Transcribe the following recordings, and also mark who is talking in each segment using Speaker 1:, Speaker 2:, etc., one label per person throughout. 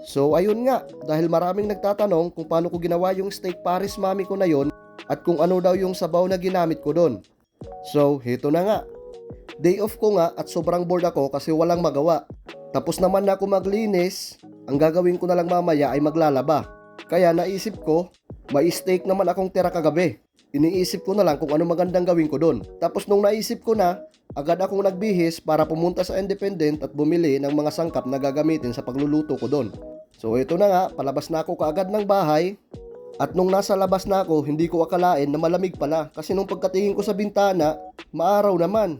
Speaker 1: So ayun nga, dahil maraming nagtatanong kung paano ko ginawa yung steak Paris Mami ko na yon at kung ano daw yung sabaw na ginamit ko doon. So heto na nga, day off ko nga at sobrang bored ako kasi walang magawa. Tapos naman na ako maglinis, ang gagawin ko na lang mamaya ay maglalaba. Kaya naisip ko, may steak naman akong tira kagabi. Iniisip ko na lang kung ano magandang gawin ko doon. Tapos nung naisip ko na, agad akong nagbihis para pumunta sa Independent at bumili ng mga sangkap na gagamitin sa pagluluto ko doon. So ito na nga, palabas na ako kaagad ng bahay. At nung nasa labas na ako, hindi ko akalain na malamig pala. Kasi nung pagkatingin ko sa bintana, maaraw naman.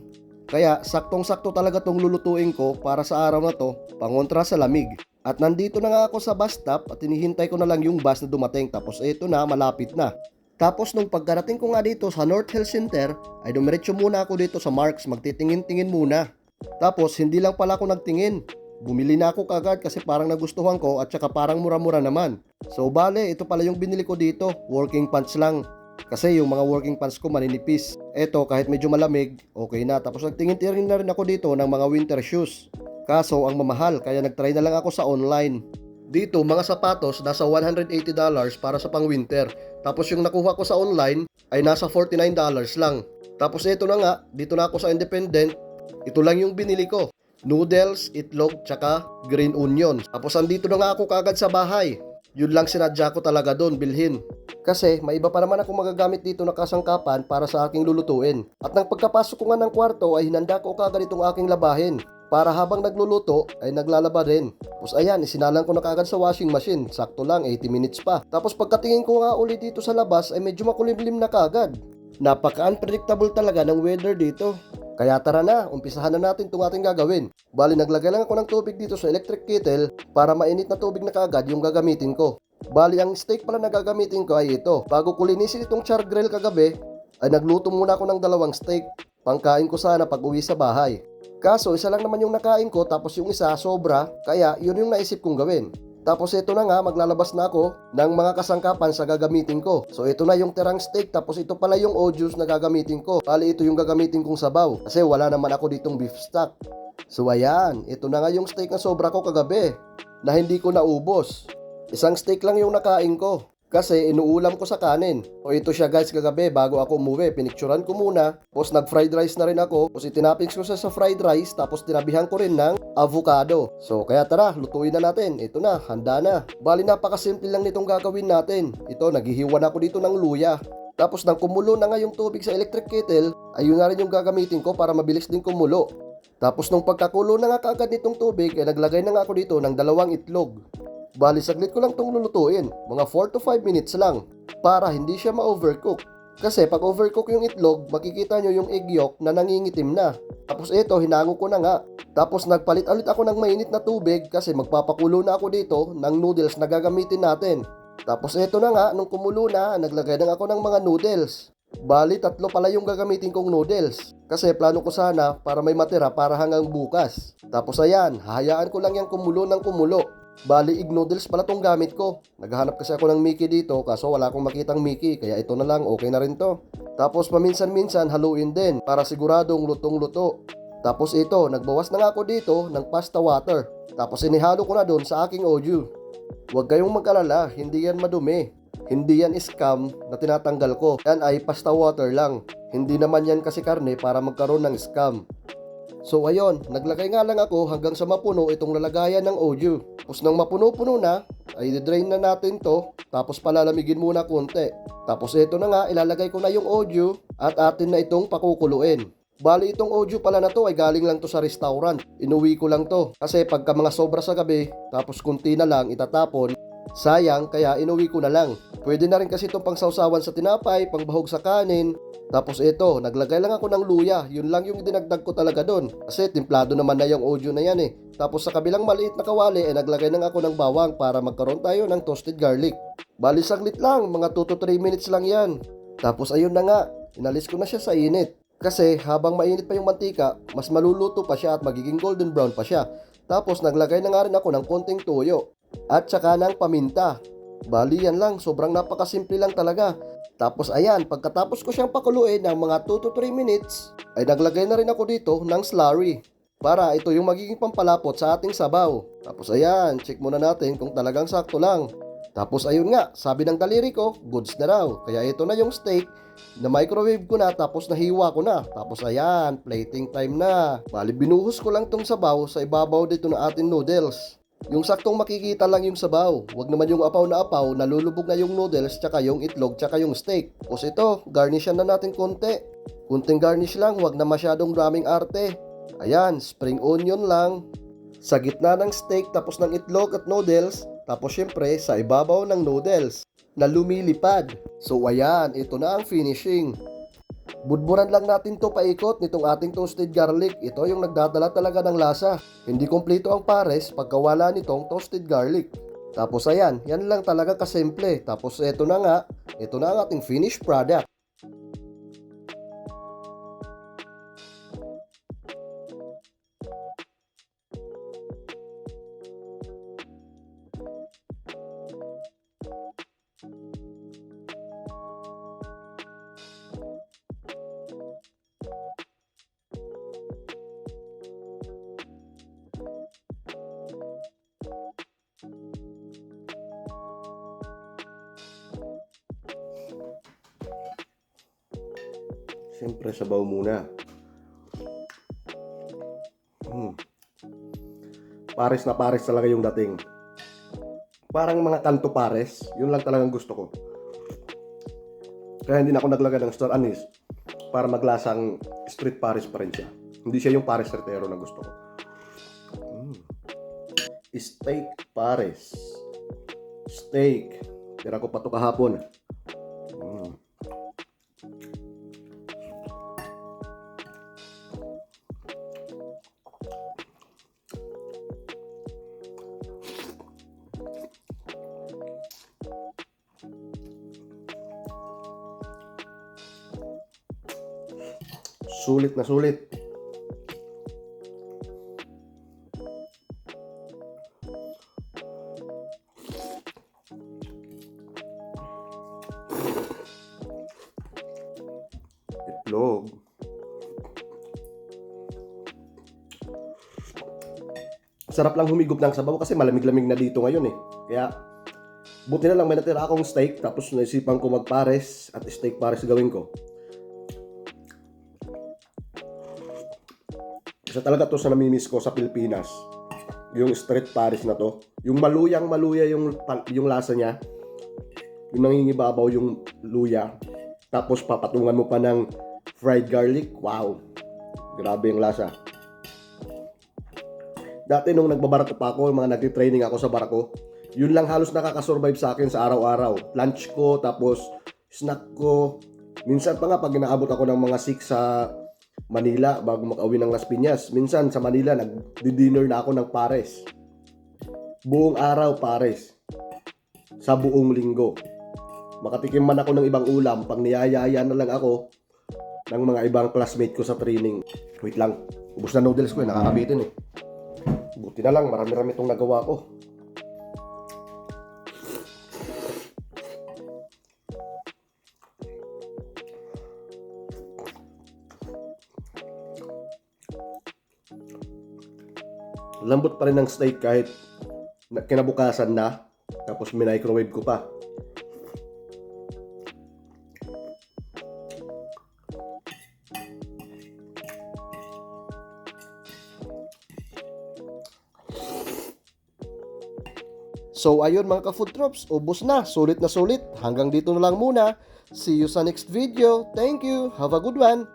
Speaker 1: Kaya saktong-sakto talaga tong lulutuin ko para sa araw na to, pangontra sa lamig. At nandito na nga ako sa bus stop at hinihintay ko na lang yung bus na dumating. Tapos ito na, malapit na. Tapos nung pagkarating ko nga dito sa North Health Center, ay dumiretso muna ako dito sa Marks, magtitingin-tingin muna. Tapos hindi lang pala ako nagtingin. Bumili na ako kagad kasi parang nagustuhan ko at saka parang mura-mura naman. So bale, ito pala yung binili ko dito, working pants lang. Kasi yung mga working pants ko maninipis. Eto, kahit medyo malamig, okay na. Tapos nagtingin-tingin na rin ako dito ng mga winter shoes. Kaso ang mamahal, kaya nagtry na lang ako sa online. Dito, mga sapatos, nasa $180 para sa pang-winter. Tapos yung nakuha ko sa online, ay nasa $49 lang. Tapos ito na nga, dito na ako sa Independent. Ito lang yung binili ko. Noodles, itlog, tsaka green onion. Tapos andito na nga ako kagad sa bahay. Yun lang sinadya ko talaga doon, bilhin. Kasi may iba pa naman ako magagamit dito na kasangkapan para sa aking lulutuin. At nang pagkapasok ko nga ng kwarto ay hinanda ko kagad itong aking labahin. Para habang nagluluto ay naglalaba rin. Tapos ayan, isinalang ko na kagad sa washing machine. Sakto lang, 80 minutes pa. Tapos pagkatingin ko nga ulit dito sa labas ay medyo makulimlim na kagad. Napaka-unpredictable talaga ng weather dito. Kaya tara na, umpisahan na natin itong ating gagawin. Bali, naglagay lang ako ng tubig dito sa electric kettle para mainit na tubig na kagad yung gagamitin ko. Bali, ang steak pala na gagamitin ko ay ito. Bago ko linisin itong char grill kagabi, ay nagluto muna ako ng 2 steak. Pangkain ko sana pag uwi sa bahay. Kaso, isa lang naman yung nakain ko tapos yung isa sobra, kaya yun yung naisip kong gawin. Tapos ito na nga, maglalabas na ako ng mga kasangkapan sa gagamitin ko. So ito na yung tirang steak, tapos ito pala yung juice na gagamitin ko. Bali ito yung gagamitin kong sabaw, kasi wala naman ako ditong beef stock. So ayan, ito na nga yung steak na sobra ko kagabi, na hindi ko naubos. Isang steak lang yung nakain ko. Kasi inuulam ko sa kanin. O ito siya guys kagabi bago ako umuwi. Pinicturan ko muna. Tapos nag-fried rice na rin ako. Tapos itinapings ko sa fried rice. Tapos tinabihan ko rin ng avocado. So kaya tara, lutuin na natin. Ito na, handa na. Bali napakasimple lang nitong gagawin natin. Ito, naghihiwan ako dito ng luya. Tapos nang kumulo na nga yung tubig sa electric kettle, ayun na rin yung gagamitin ko para mabilis din kumulo. Tapos nung pagkakulo na nga kaagad nitong tubig, ay naglagay na nga ako dito ng 2 itlog. Bali, saglit ko lang itong lulutuin. Mga 4 to 5 minutes lang. Para hindi siya ma-overcook. Kasi pag overcook yung itlog, makikita nyo yung egg yolk na nangingitim na. Tapos ito, hinango ko na nga. Tapos nagpalit ulit ako ng mainit na tubig kasi magpapakulo na ako dito ng noodles na gagamitin natin. Tapos ito na nga, nung kumulo na, naglagay na ako ng mga noodles. Bali, 3 pala yung gagamitin kong noodles. Kasi plano ko sana para may matira para hanggang bukas. Tapos ayan, hahayaan ko lang yung kumulo ng kumulo. Bali, egg noodles pala tong gamit ko. Naghahanap kasi ako ng Mickey dito, kaso wala akong makitang Mickey, kaya ito na lang, okay na rin to. Tapos paminsan-minsan haluin din para siguradong lutong-luto. Tapos ito, nagbawas na nga ako dito ng pasta water. Tapos inihalo ko na doon sa aking oju. Huwag kayong mag-alala, hindi yan madumi. Hindi yan scam na tinatanggal ko. Yan ay pasta water lang. Hindi naman yan kasi karne para magkaroon ng scam. So ayun, naglagay nga lang ako hanggang sa mapuno itong lalagayan ng oju. Tapos nang mapuno-puno na, ay drain na natin to. Tapos palalamigin muna konti. Tapos ito na nga, ilalagay ko na yung oju at atin na itong pakukuluin. Bali itong oju pala na to ay galing lang to sa restaurant. Inuwi ko lang to. Kasi pagka mga sobra sa gabi, tapos kunti na lang itatapon, sayang, kaya inuwi ko na lang. Pwede na rin kasi itong pangsawsawan sa tinapay, pangbahog sa kanin. Tapos ito, naglagay lang ako ng luya. Yun lang yung dinagdag ko talaga doon. Kasi timplado naman na yung oju na yan eh. Tapos sa kabilang maliit na kawali ay naglagay lang ako ng bawang para magkaroon tayo ng toasted garlic. Bali saglit lang, mga 2 to 3 minutes lang yan. Tapos ayun na nga, inalis ko na siya sa init. Kasi habang mainit pa yung mantika, mas maluluto pa siya at magiging golden brown pa siya. Tapos naglagay na nga rin ako ng konting toyo. At saka ng paminta. Bali yan lang, sobrang napakasimple lang talaga. Tapos ayan, pagkatapos ko siyang pakuluin ng mga 2 to 3 minutes, ay naglagay na rin ako dito ng slurry. para ito yung magiging pampalapot sa ating sabaw. Tapos ayan, check muna natin kung talagang sakto lang. Tapos ayun nga, sabi ng daliri ko, goods na raw. Kaya ito na yung steak na microwave ko na tapos nahiwa ko na. Tapos ayan, plating time na. Bali binuhos ko lang tong sabaw sa ibabaw dito ng ating noodles. Yung saktong makikita lang yung sabaw. Huwag naman yung apaw na apaw, nalulubog na yung noodles, tsaka yung itlog, tsaka yung steak. Tapos ito, garnishan na natin konti. Kunting garnish lang, huwag na masyadong daming arte. Ayan, spring onion lang. Sa gitna ng steak, tapos ng itlog at noodles. Tapos syempre, sa ibabaw ng noodles na lumilipad. So ayan, ito na ang finishing. Budburan lang natin to paikot nitong ating toasted garlic. Ito yung nagdadala talaga ng lasa. Hindi kompleto ang pares pagka wala nitong toasted garlic. Tapos ayan, yan lang talaga kasimple. Tapos ito na nga, ito na ang ating finished product. Siyempre, sabaw muna. Pares na pares talaga yung dating. Parang mga kanto pares, yun lang talagang gusto ko. Kaya hindi na ako naglagay ng star anise para maglasang street pares pa rin siya. Hindi siya yung pares sertero na gusto ko. Steak pares. Steak. Tira ko pa ito kahapon. Sulit na sulit. Itlog. Sarap lang humigop ng sabaw kasi malamig-lamig na dito ngayon eh. Kaya buti na lang may natira akong steak tapos naisipan ko magpares at steak pares gawin ko. Isa talaga to sa namimiss ko sa Pilipinas. Yung street pares na to. Yung maluyang-maluya yung lasa niya. Yung nangingibabaw yung luya. Tapos papatungan mo pa ng fried garlic. Wow! Grabe yung lasa. Dati nung nagbabarako pa ako, mga nagtitraining ako sa barako, yun lang halos nakakasurvive sa akin sa araw-araw. Lunch ko, tapos snack ko. Minsan pa nga pag inaabot ako ng mga 6 sa Manila bago makauwi ng Las Piñas. Minsan sa Manila nag-dinner na ako ng pares. Buong araw pares. Sa buong linggo. Makatikim man ako ng ibang ulam, pag niyayaya na lang ako ng mga ibang classmate ko sa training. Wait lang, ubos na noodles ko eh, nakakabitin eh. Buti na lang, marami-rami itong nagawa ko. Lambot pa rin ng steak kahit kinabukasan na. Tapos microwave ko pa. So ayun mga ka-food troops, ubos na, sulit na sulit. Hanggang dito na lang muna. See you sa next video. Thank you. Have a good one.